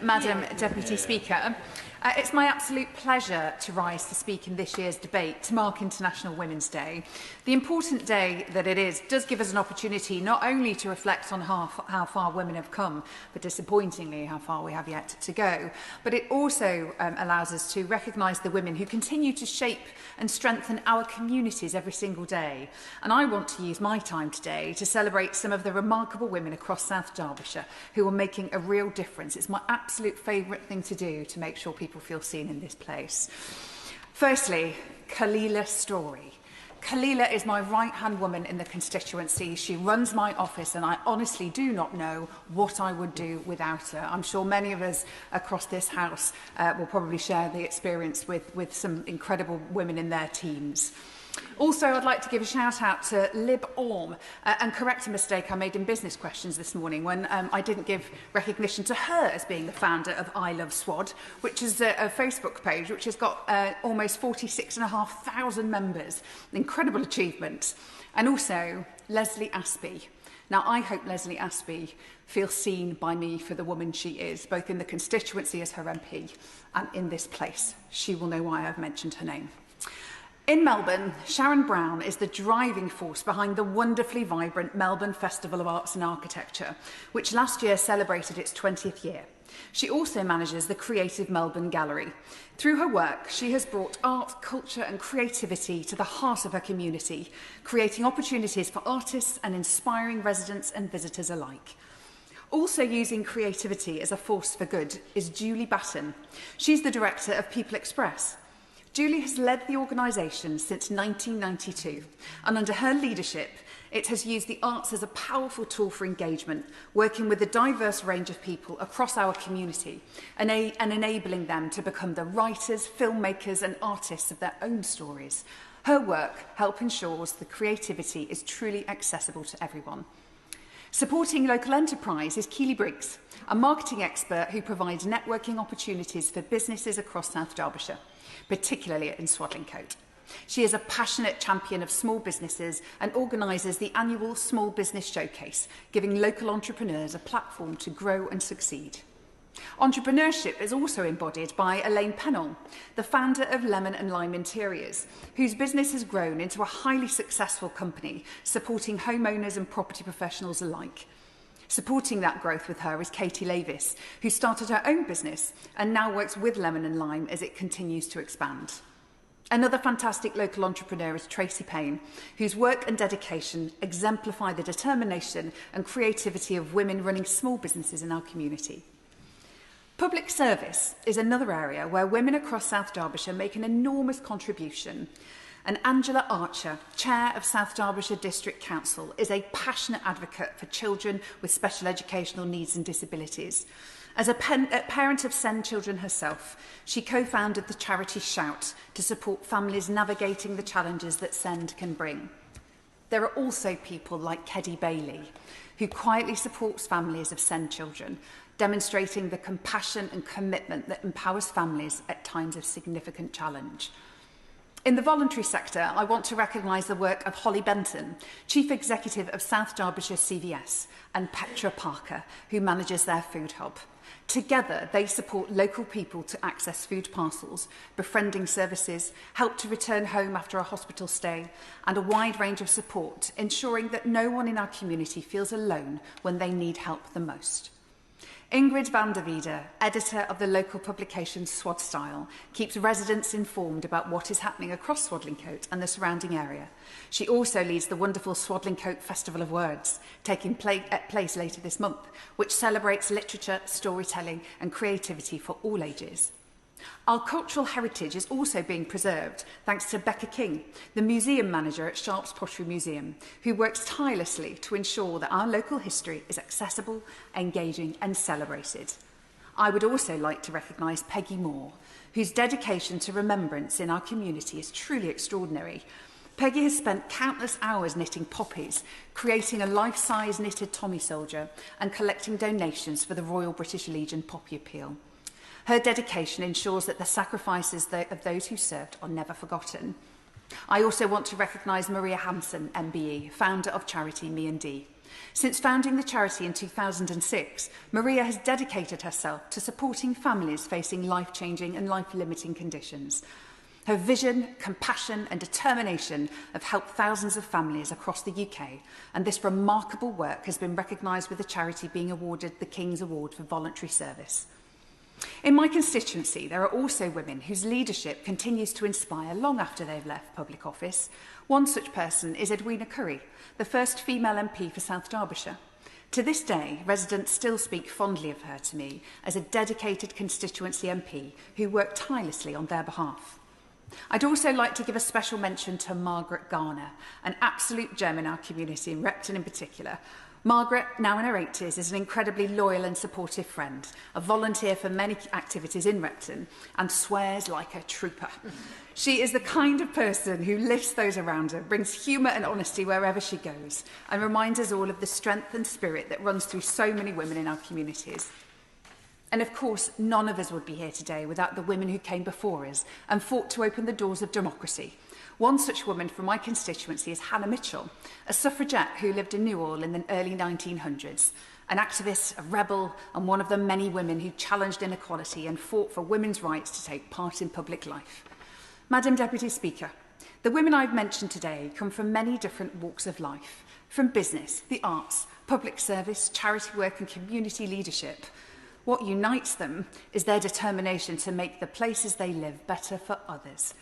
Madam Deputy Speaker. It's my absolute pleasure to rise to speak in this year's debate to mark International Women's Day. The important day that it is does give us an opportunity not only to reflect on how far women have come, but disappointingly how far we have yet to go, but it also allows us to recognise the women who continue to shape and strengthen our communities every single day. And I want to use my time today to celebrate some of the remarkable women across South Derbyshire who are making a real difference. It's my absolute favourite thing to do to make sure people feel seen in this place. Firstly, Kalila Story. Kalila is my right-hand woman in the constituency. She runs my office and I honestly do not know what I would do without her. I'm sure many of us across this house will probably share the experience with some incredible women in their teams. Also, I'd like to give a shout out to Lib Orm and correct a mistake I made in business questions this morning when I didn't give recognition to her as being the founder of I Love Swad, which is a Facebook page which has got almost 46,500 members. Incredible achievement. And also Leslie Aspey. Now, I hope Leslie Aspey feels seen by me for the woman she is, both in the constituency as her MP and in this place. She will know why I've mentioned her name. In Melbourne, Sharon Brown is the driving force behind the wonderfully vibrant Melbourne Festival of Arts and Architecture, which last year celebrated its 20th year. She also manages the Creative Melbourne Gallery. Through her work, she has brought art, culture and creativity to the heart of her community, creating opportunities for artists and inspiring residents and visitors alike. Also using creativity as a force for good is Julie Batten. She's the director of People Express. Julie has led the organisation since 1992, and under her leadership, it has used the arts as a powerful tool for engagement, working with a diverse range of people across our community and enabling them to become the writers, filmmakers and artists of their own stories. Her work helps ensure the creativity is truly accessible to everyone. Supporting local enterprise is Keely Briggs, a marketing expert who provides networking opportunities for businesses across South Derbyshire, particularly in Swadlincote. She is a passionate champion of small businesses and organises the annual Small Business Showcase, giving local entrepreneurs a platform to grow and succeed. Entrepreneurship is also embodied by Elaine Pennell, the founder of Lemon and Lime Interiors, whose business has grown into a highly successful company, supporting homeowners and property professionals alike. Supporting that growth with her is Katie Lavis, who started her own business and now works with Lemon and Lime as it continues to expand. Another fantastic local entrepreneur is Tracy Payne, whose work and dedication exemplify the determination and creativity of women running small businesses in our community. Public service is another area where women across South Derbyshire make an enormous contribution. And Angela Archer, Chair of South Derbyshire District Council, is a passionate advocate for children with special educational needs and disabilities. As a parent of SEND children herself, she co-founded the charity Shout to support families navigating the challenges that SEND can bring. There are also people like Keddy Bailey, who quietly supports families of SEND children, demonstrating the compassion and commitment that empowers families at times of significant challenge. In the voluntary sector, I want to recognise the work of Holly Benton, Chief Executive of South Derbyshire CVS, and Petra Parker, who manages their food hub. Together, they support local people to access food parcels, befriending services, help to return home after a hospital stay, and a wide range of support, ensuring that no one in our community feels alone when they need help the most. Ingrid van der Wiede, editor of the local publication Swad Style, keeps residents informed about what is happening across Swadlincote and the surrounding area. She also leads the wonderful Swadlincote Festival of Words, taking place later this month, which celebrates literature, storytelling and creativity for all ages. Our cultural heritage is also being preserved thanks to Becca King, the museum manager at Sharp's Pottery Museum, who works tirelessly to ensure that our local history is accessible, engaging and celebrated. I would also like to recognise Peggy Moore, whose dedication to remembrance in our community is truly extraordinary. Peggy has spent countless hours knitting poppies, creating a life-size knitted Tommy soldier and collecting donations for the Royal British Legion Poppy Appeal. Her dedication ensures that the sacrifices of those who served are never forgotten. I also want to recognise Maria Hansen, MBE, founder of charity Me and D. Since founding the charity in 2006, Maria has dedicated herself to supporting families facing life-changing and life-limiting conditions. Her vision, compassion and determination have helped thousands of families across the UK, and this remarkable work has been recognised with the charity being awarded the King's Award for Voluntary Service. In my constituency, there are also women whose leadership continues to inspire long after they've left public office. One such person is Edwina Curry, the first female MP for South Derbyshire. To this day, residents still speak fondly of her to me as a dedicated constituency MP who worked tirelessly on their behalf. I'd also like to give a special mention to Margaret Garner, an absolute gem in our community, in Repton in particular. Margaret, now in her 80s, is an incredibly loyal and supportive friend, a volunteer for many activities in Repton, and swears like a trooper. She is the kind of person who lifts those around her, brings humour and honesty wherever she goes, and reminds us all of the strength and spirit that runs through so many women in our communities. And of course, none of us would be here today without the women who came before us and fought to open the doors of democracy. One such woman from my constituency is Hannah Mitchell, a suffragette who lived in Newhall in the early 1900s, an activist, a rebel, and one of the many women who challenged inequality and fought for women's rights to take part in public life. Madam Deputy Speaker, the women I've mentioned today come from many different walks of life, from business, the arts, public service, charity work and community leadership. What unites them is their determination to make the places they live better for others.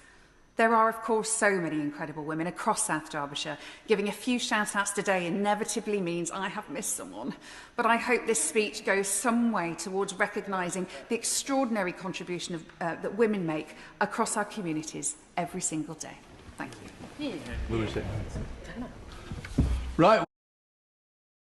There are, of course, so many incredible women across South Derbyshire. Giving a few shout-outs today inevitably means I have missed someone. But I hope this speech goes some way towards recognising the extraordinary contribution that women make across our communities every single day. Thank you. Right.